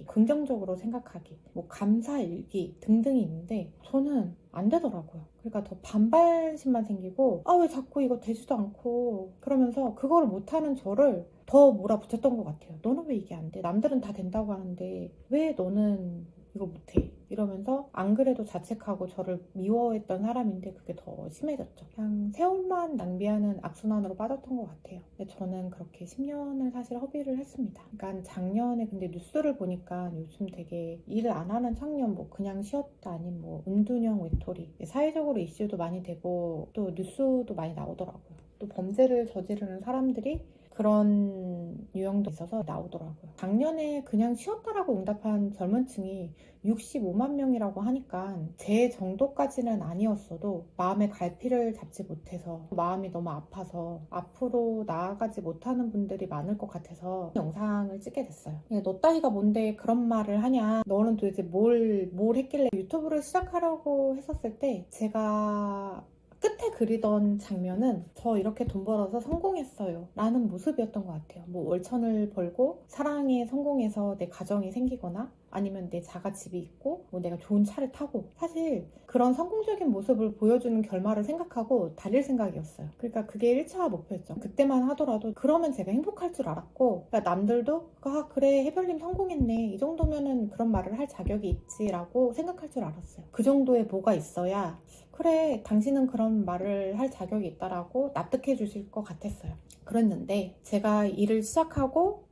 긍정적으로 생각하기, 뭐 감사일기 등등이 있는데 저는 안 되더라고요. 그러니까 더 반발심만 생기고 왜 자꾸 이거 되지도 않고 그러면서 그거를 못하는 저를 더 몰아붙였던 것 같아요. 너는 왜 이게 안 돼? 남들은 다 된다고 하는데 왜 너는 이거 못해? 이러면서 안 그래도 자책하고 저를 미워했던 사람인데 그게 더 심해졌죠. 그냥 세월만 낭비하는 악순환으로 빠졌던 것 같아요. 근데 저는 그렇게 10년을 사실 허비를 했습니다. 그러니까 작년에 근데 뉴스를 보니까 요즘 되게 일을 안 하는 청년 뭐 그냥 쉬었다 아니면 뭐 은둔형 외톨이 사회적으로 이슈도 많이 되고 또 뉴스도 많이 나오더라고요. 또 범죄를 저지르는 사람들이 그런 유형도 있어서 나오더라고요. 작년에 그냥 쉬었다라고 응답한 젊은 층이 65만 명이라고 하니까 제 정도까지는 아니었어도 마음의 갈피를 잡지 못해서 마음이 너무 아파서 앞으로 나아가지 못하는 분들이 많을 것 같아서 영상을 찍게 됐어요. 너 따위가 뭔데 그런 말을 하냐, 너는 도대체 뭘 했길래. 유튜브를 시작하려고 했었을 때 제가 끝에 그리던 장면은 저 이렇게 돈 벌어서 성공했어요 라는 모습이었던 것 같아요. 뭐 월천을 벌고 사랑에 성공해서 내 가정이 생기거나 아니면 내 자가집이 있고 뭐 내가 좋은 차를 타고, 사실 그런 성공적인 모습을 보여주는 결말을 생각하고 달릴 생각이었어요. 그러니까 그게 1차 목표였죠. 그때만 하더라도 그러면 제가 행복할 줄 알았고, 그러니까 남들도 그래 해별님 성공했네 이 정도면은 그런 말을 할 자격이 있지라고 생각할 줄 알았어요. 그 정도의 뭐가 있어야 그래 당신은 그런 말을 할 자격이 있다라고 납득해 주실 것 같았어요. 그랬는데 제가 일을 시작하고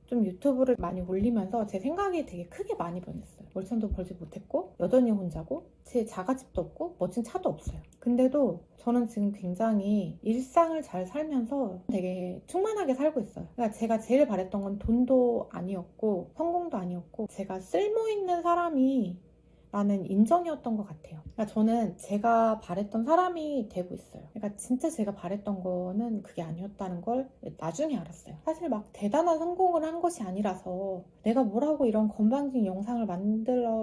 좀 유튜브를 많이 올리면서 제 생각이 되게 크게 많이 변했어요. 월천도 벌지 못했고 여전히 혼자고 제 자가집도 없고 멋진 차도 없어요. 근데도 저는 지금 굉장히 일상을 잘 살면서 되게 충만하게 살고 있어요. 그러니까 제가 제일 바랬던 건 돈도 아니었고 성공도 아니었고 제가 쓸모있는 사람이 라는 인정이었던 것 같아요. 그러니까 저는 제가 바랬던 사람이 되고 있어요. 그러니까 진짜 제가 바랬던 거는 그게 아니었다는 걸 나중에 알았어요. 사실 막 대단한 성공을 한 것이 아니라서 내가 뭐라고 이런 건방진 영상을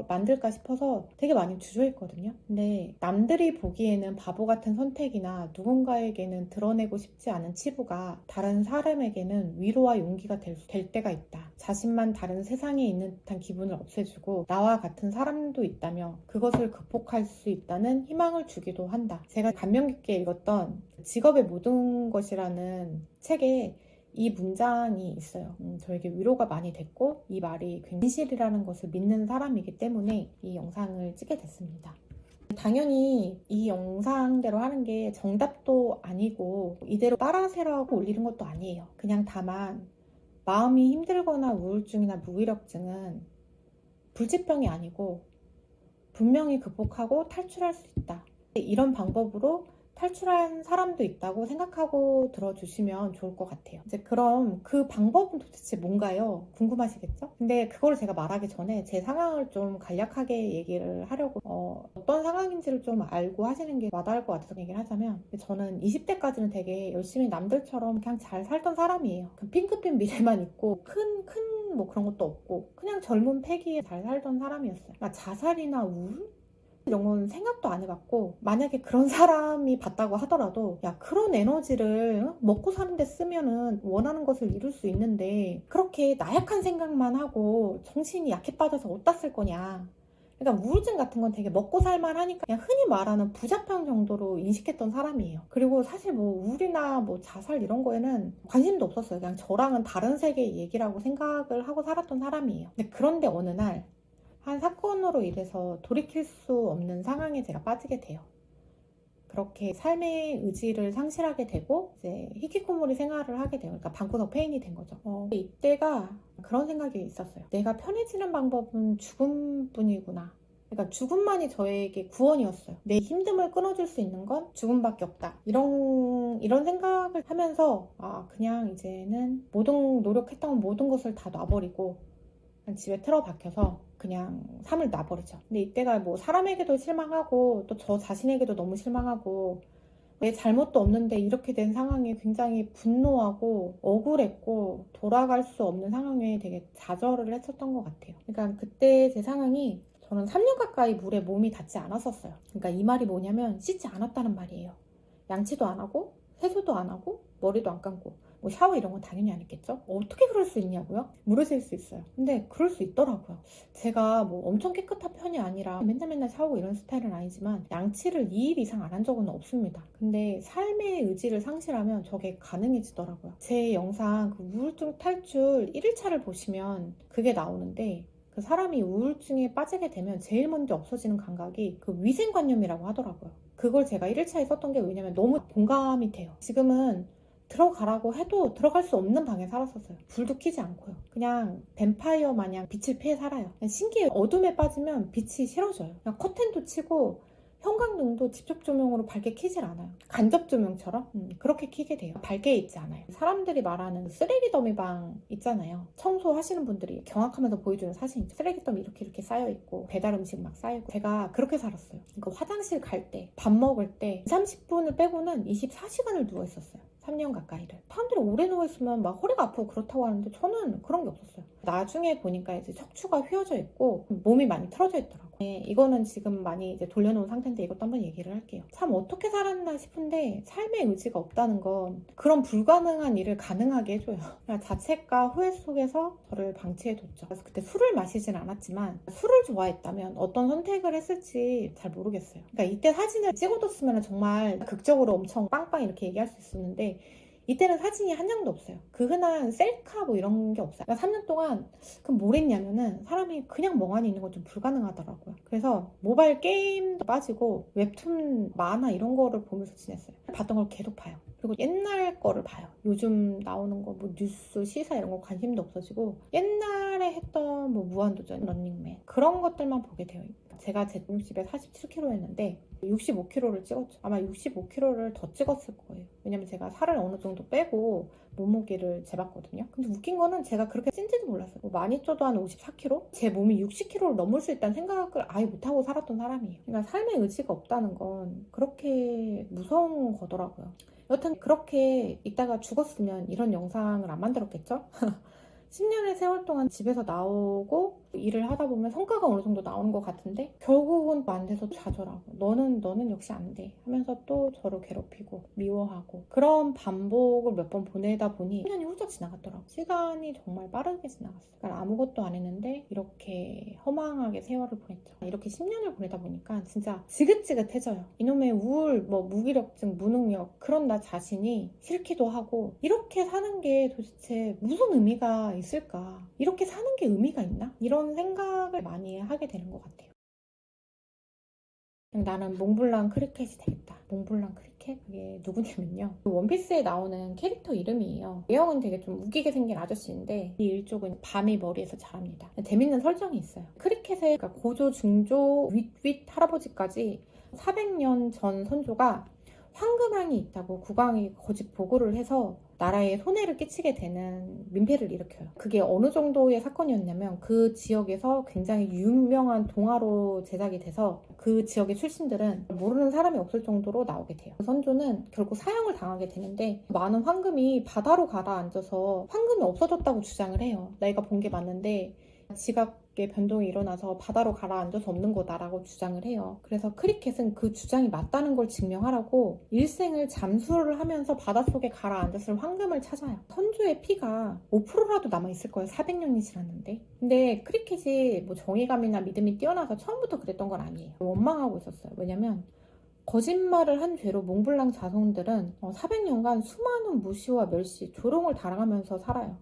만들까 싶어서 되게 많이 주저했거든요. 근데 남들이 보기에는 바보 같은 선택이나 누군가에게는 드러내고 싶지 않은 치부가 다른 사람에게는 위로와 용기가 될 때가 있다. 자신만 다른 세상에 있는 듯한 기분을 없애주고 나와 같은 사람도 있다며 그것을 극복할 수 있다는 희망을 주기도 한다. 제가 감명 깊게 읽었던 직업의 모든 것이라는 책에 이 문장이 있어요. 저에게 위로가 많이 됐고 이 말이 진실이라는 것을 믿는 사람이기 때문에 이 영상을 찍게 됐습니다. 당연히 이 영상대로 하는 게 정답도 아니고 이대로 따라세라고 올리는 것도 아니에요. 그냥 다만 마음이 힘들거나 우울증이나 무기력증은 불치병이 아니고 분명히 극복하고 탈출할 수 있다. 이런 방법으로 탈출한 사람도 있다고 생각하고 들어주시면 좋을 것 같아요. 이제 그럼 그 방법은 도대체 뭔가요? 궁금하시겠죠? 근데 그걸 제가 말하기 전에 제 상황을 좀 간략하게 얘기를 하려고 어떤 상황인지를 좀 알고 하시는 게 와닿을 것 같아서 얘기를 하자면, 저는 20대까지는 되게 열심히 남들처럼 그냥 잘 살던 사람이에요. 그 핑크빛 미래만 있고 큰 뭐 그런 것도 없고 그냥 젊은 패기에 잘 살던 사람이었어요. 그러니까 자살이나 우울? 이런 건 생각도 안 해봤고, 만약에 그런 사람이 봤다고 하더라도 야 그런 에너지를 먹고 사는데 쓰면은 원하는 것을 이룰 수 있는데 그렇게 나약한 생각만 하고 정신이 약해 빠져서 어디다 쓸 거냐. 그러니까 우울증 같은 건 되게 먹고 살만 하니까 그냥 흔히 말하는 부자병 정도로 인식했던 사람이에요. 그리고 사실 뭐 우울이나 뭐 자살 이런 거에는 관심도 없었어요. 그냥 저랑은 다른 세계의 얘기라고 생각을 하고 살았던 사람이에요. 근데 그런데 어느 날 한 사건으로 인해서 돌이킬 수 없는 상황에 제가 빠지게 돼요. 그렇게 삶의 의지를 상실하게 되고 이제 히키코모리 생활을 하게 돼요. 그러니까 방구석 폐인이 된 거죠. 이때가 그런 생각이 있었어요. 내가 편해지는 방법은 죽음뿐이구나. 그러니까 죽음만이 저에게 구원이었어요. 내 힘듦을 끊어줄 수 있는 건 죽음밖에 없다. 이런 생각을 하면서 그냥 이제는 노력했던 모든 것을 다 놔버리고 집에 틀어박혀서 그냥 삶을 놔버리죠. 근데 이때가 뭐 사람에게도 실망하고 또 저 자신에게도 너무 실망하고 내 잘못도 없는데 이렇게 된 상황에 굉장히 분노하고 억울했고 돌아갈 수 없는 상황에 되게 좌절을 했었던 것 같아요. 그러니까 그때 제 상황이 저는 3년 가까이 물에 몸이 닿지 않았었어요. 그러니까 이 말이 뭐냐면 씻지 않았다는 말이에요. 양치도 안 하고 세수도 안 하고 머리도 안 감고 뭐 샤워 이런 건 당연히 안 했겠죠? 어떻게 그럴 수 있냐고요? 물으실 수 있어요. 근데 그럴 수 있더라고요. 제가 뭐 엄청 깨끗한 편이 아니라 맨날 샤워하고 이런 스타일은 아니지만 양치를 2일 이상 안 한 적은 없습니다. 근데 삶의 의지를 상실하면 저게 가능해지더라고요. 제 영상 그 우울증 탈출 1일차를 보시면 그게 나오는데 그 사람이 우울증에 빠지게 되면 제일 먼저 없어지는 감각이 그 위생관념이라고 하더라고요. 그걸 제가 1일차에 썼던 게 왜냐면 너무 공감이 돼요. 지금은 들어가라고 해도 들어갈 수 없는 방에 살았었어요. 불도 켜지 않고요. 그냥 뱀파이어 마냥 빛을 피해 살아요. 신기해요. 어둠에 빠지면 빛이 싫어져요. 그냥 커튼도 치고 형광등도 직접 조명으로 밝게 켜질 않아요. 간접 조명처럼 그렇게 켜게 돼요. 밝게 있지 않아요. 사람들이 말하는 쓰레기 더미 방 있잖아요. 청소하시는 분들이 경악하면서 보여주는 사진이죠. 쓰레기 더미 이렇게 쌓여 있고 배달 음식 막 쌓이고 제가 그렇게 살았어요. 그러니까 화장실 갈 때, 밥 먹을 때 30분을 빼고는 24시간을 누워 있었어요. 3년 가까이를. 사람들이 오래 누워있으면 막 허리가 아프고 그렇다고 하는데 저는 그런 게 없었어요. 나중에 보니까 이제 척추가 휘어져 있고 몸이 많이 틀어져 있더라고요. 네, 이거는 지금 많이 이제 돌려놓은 상태인데 이것도 한번 얘기를 할게요. 참 어떻게 살았나 싶은데 삶의 의지가 없다는 건 그런 불가능한 일을 가능하게 해줘요. 자책과 후회 속에서 저를 방치해뒀죠. 그래서 그때 술을 마시진 않았지만 술을 좋아했다면 어떤 선택을 했을지 잘 모르겠어요. 그러니까 이때 사진을 찍어뒀으면 정말 극적으로 엄청 빵빵 이렇게 얘기할 수 있었는데 이때는 사진이 한 장도 없어요. 그 흔한 셀카 뭐 이런 게 없어요. 그러니까 3년 동안 그럼 뭘 했냐면은 사람이 그냥 멍하니 있는 건 좀 불가능하더라고요. 그래서 모바일 게임도 빠지고 웹툰 만화 이런 거를 보면서 지냈어요. 봤던 걸 계속 봐요. 그리고 옛날 거를 봐요. 요즘 나오는 거 뭐 뉴스, 시사 이런 거 관심도 없어지고 옛날에 했던 뭐 무한도전, 런닝맨 그런 것들만 보게 돼요. 제가 제 60에 47kg였는데 65kg를 찍었죠. 아마 65kg를 더 찍었을 거예요. 왜냐면 제가 살을 어느 정도 빼고 몸무게를 재봤거든요. 근데 웃긴 거는 제가 그렇게 찐지도 몰랐어요. 뭐 많이 쪄도 한 54kg? 제 몸이 60kg를 넘을 수 있다는 생각을 아예 못하고 살았던 사람이에요. 그러니까 삶의 의지가 없다는 건 그렇게 무서운 거더라고요. 여튼 그렇게 있다가 죽었으면 이런 영상을 안 만들었겠죠? 10년의 세월 동안 집에서 나오고 일을 하다 보면 성과가 어느 정도 나오는 것 같은데 결국은 안 돼서 좌절하고 너는 역시 안 돼 하면서 또 저를 괴롭히고 미워하고 그런 반복을 몇 번 보내다 보니 10년이 훌쩍 지나갔더라고요. 시간이 정말 빠르게 지나갔어요. 그러니까 아무것도 안 했는데 이렇게 허망하게 세월을 보냈죠. 이렇게 10년을 보내다 보니까 진짜 지긋지긋해져요. 이놈의 우울, 뭐 무기력증, 무능력 그런 나 자신이 싫기도 하고 이렇게 사는 게 도대체 무슨 의미가 있을까? 이렇게 사는 게 의미가 있나? 이런 생각을 많이 하게 되는 것 같아요. 나는 몽블랑 크리켓이 되겠다. 몽블랑 크리켓? 그게 누구냐면요. 원피스에 나오는 캐릭터 이름이에요. 내용은 되게 좀 웃기게 생긴 아저씨인데 이 일족은 밤이 머리에서 자랍니다. 재밌는 설정이 있어요. 크리켓의 그러니까 고조, 중조, 윗 할아버지까지 400년 전 선조가 황금황이 있다고 국왕이 거짓 보고를 해서 나라에 손해를 끼치게 되는 민폐를 일으켜요. 그게 어느 정도의 사건이었냐면 그 지역에서 굉장히 유명한 동화로 제작이 돼서 그 지역의 출신들은 모르는 사람이 없을 정도로 나오게 돼요. 선조는 결국 사형을 당하게 되는데 많은 황금이 바다로 가라앉아서 황금이 없어졌다고 주장을 해요. 내가 본 게 맞는데 지각의 변동이 일어나서 바다로 가라앉아서 없는 거다라고 주장을 해요. 그래서 크리켓은 그 주장이 맞다는 걸 증명하라고 일생을 잠수를 하면서 바닷속에 가라앉았을 황금을 찾아요. 선조의 피가 5%라도 남아있을 거예요. 400년이 지났는데. 근데 크리켓이 뭐 정의감이나 믿음이 뛰어나서 처음부터 그랬던 건 아니에요. 원망하고 있었어요. 왜냐면 거짓말을 한 죄로 몽블랑 자손들은 400년간 수많은 무시와 멸시, 조롱을 당하면서 살아요.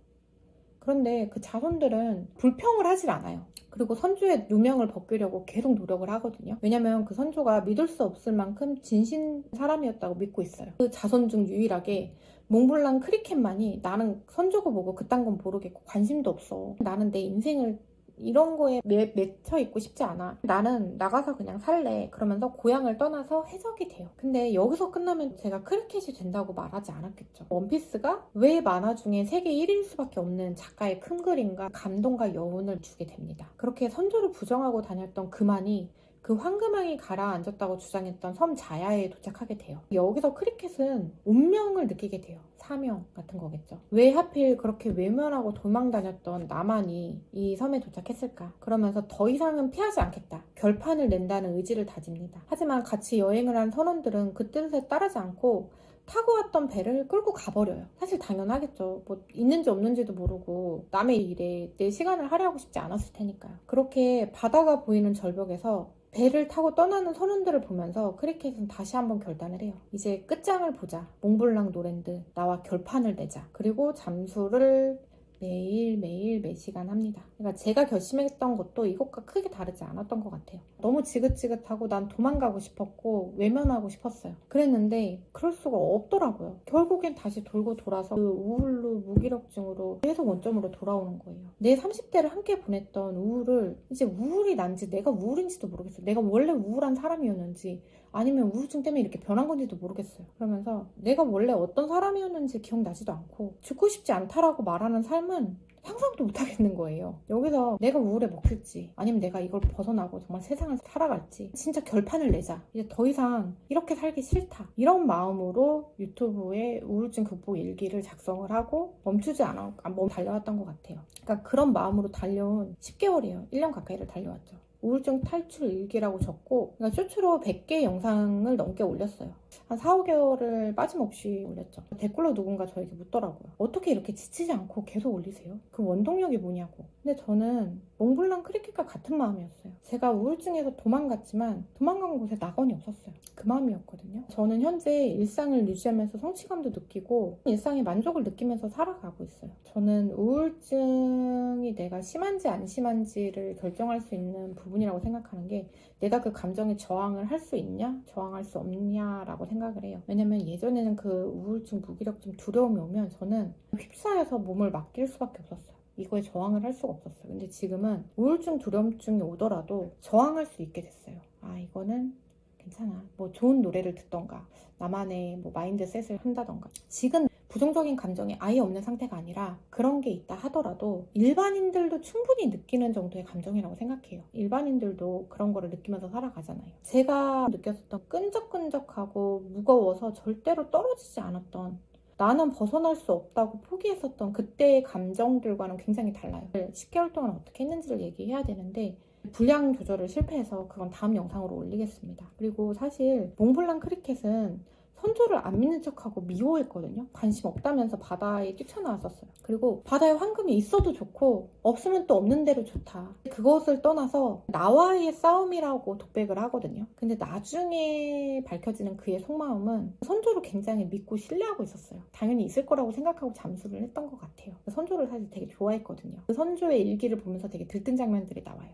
그런데 그 자손들은 불평을 하질 않아요. 그리고 선조의 누명을 벗기려고 계속 노력을 하거든요. 왜냐면 그 선조가 믿을 수 없을 만큼 진심 사람이었다고 믿고 있어요. 그 자손 중 유일하게 몽블랑 크리켓만이 나는 선조고 뭐고 그딴 건 모르겠고 관심도 없어. 나는 내 인생을 이런 거에 맺혀 있고 싶지 않아. 나는 나가서 그냥 살래. 그러면서 고향을 떠나서 해적이 돼요. 근데 여기서 끝나면 제가 크리켓이 된다고 말하지 않았겠죠. 원피스가 왜 만화 중에 세계 1위일 수밖에 없는 작가의 큰 그림과 감동과 여운을 주게 됩니다. 그렇게 선조를 부정하고 다녔던 그만이 그 황금황이 가라앉았다고 주장했던 섬 자야에 도착하게 돼요. 여기서 크리켓은 운명을 느끼게 돼요. 사명 같은 거겠죠. 왜 하필 그렇게 외면하고 도망 다녔던 나만이 이 섬에 도착했을까? 그러면서 더 이상은 피하지 않겠다. 결판을 낸다는 의지를 다집니다. 하지만 같이 여행을 한 선원들은 그 뜻에 따르지 않고 타고 왔던 배를 끌고 가버려요. 사실 당연하겠죠. 뭐 있는지 없는지도 모르고 남의 일에 내 시간을 할애하고 싶지 않았을 테니까요. 그렇게 바다가 보이는 절벽에서 배를 타고 떠나는 선원들을 보면서 크리켓은 다시 한번 결단을 해요. 이제 끝장을 보자. 몽블랑 노랜드 나와 결판을 내자. 그리고 잠수를 매일매일 매 시간 합니다. 그러니까 제가 결심했던 것도 이것과 크게 다르지 않았던 것 같아요. 너무 지긋지긋하고 난 도망가고 싶었고 외면하고 싶었어요. 그랬는데 그럴 수가 없더라고요. 결국엔 다시 돌고 돌아서 그 우울로 무기력증으로 계속 원점으로 돌아오는 거예요. 내 30대를 함께 보냈던 우울을 이제 우울이 난지 내가 우울인지도 모르겠어요. 내가 원래 우울한 사람이었는지 아니면 우울증 때문에 이렇게 변한 건지도 모르겠어요. 그러면서 내가 원래 어떤 사람이었는지 기억나지도 않고 죽고 싶지 않다라고 말하는 삶은 상상도 못하겠는 거예요. 여기서 내가 우울에 먹힐지 아니면 내가 이걸 벗어나고 정말 세상을 살아갈지 진짜 결판을 내자. 이제 더 이상 이렇게 살기 싫다. 이런 마음으로 유튜브에 우울증 극복 일기를 작성을 하고 멈추지 않아 달려왔던 것 같아요. 그러니까 그런 마음으로 달려온 10개월이에요. 1년 가까이를 달려왔죠. 우울증 탈출 일기라고 적고 그러니까 쇼츠로 100개 영상을 넘게 올렸어요. 한 4, 5개월을 빠짐없이 올렸죠. 댓글로 누군가 저에게 묻더라고요. 어떻게 이렇게 지치지 않고 계속 올리세요? 그 원동력이 뭐냐고. 근데 저는 몽블랑 크리켓과 같은 마음이었어요. 제가 우울증에서 도망갔지만 도망간 곳에 낙원이 없었어요. 그 마음이었거든요. 저는 현재 일상을 유지하면서 성취감도 느끼고 일상의 만족을 느끼면서 살아가고 있어요. 저는 우울증이 내가 심한지 안 심한지를 결정할 수 있는 부분이라고 생각하는 게 내가 그 감정에 저항을 할 수 있냐 저항할 수 없냐라고 생각을 해요. 왜냐면 예전에는 그 우울증, 무기력증, 두려움이 오면 저는 휩싸여서 몸을 맡길 수밖에 없었어요. 이거에 저항을 할 수가 없었어요. 근데 지금은 우울증, 두려움증이 오더라도 저항할 수 있게 됐어요. 아, 이거는 괜찮아. 뭐 좋은 노래를 듣던가 나만의 뭐 마인드셋을 한다던가. 지금 부정적인 감정이 아예 없는 상태가 아니라 그런 게 있다 하더라도 일반인들도 충분히 느끼는 정도의 감정이라고 생각해요. 일반인들도 그런 거를 느끼면서 살아가잖아요. 제가 느꼈었던 끈적끈적하고 무거워서 절대로 떨어지지 않았던 나는 벗어날 수 없다고 포기했었던 그때의 감정들과는 굉장히 달라요. 10개월 동안 어떻게 했는지를 얘기해야 되는데 분량 조절을 실패해서 그건 다음 영상으로 올리겠습니다. 그리고 사실 몽블랑 크리켓은 선조를 안 믿는 척하고 미워했거든요. 관심 없다면서 바다에 뛰쳐나왔었어요. 그리고 바다에 황금이 있어도 좋고 없으면 또 없는 대로 좋다. 그것을 떠나서 나와의 싸움이라고 독백을 하거든요. 근데 나중에 밝혀지는 그의 속마음은 선조를 굉장히 믿고 신뢰하고 있었어요. 당연히 있을 거라고 생각하고 잠수를 했던 것 같아요. 선조를 사실 되게 좋아했거든요. 그 선조의 일기를 보면서 되게 들뜬 장면들이 나와요.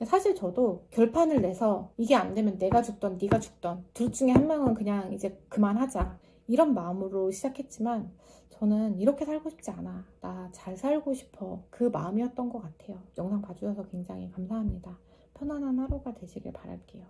사실 저도 결판을 내서 이게 안 되면 내가 죽던 네가 죽던 둘 중에 한 명은 그냥 이제 그만하자 이런 마음으로 시작했지만 저는 이렇게 살고 싶지 않아. 나 잘 살고 싶어. 그 마음이었던 것 같아요. 영상 봐주셔서 굉장히 감사합니다. 편안한 하루가 되시길 바랄게요.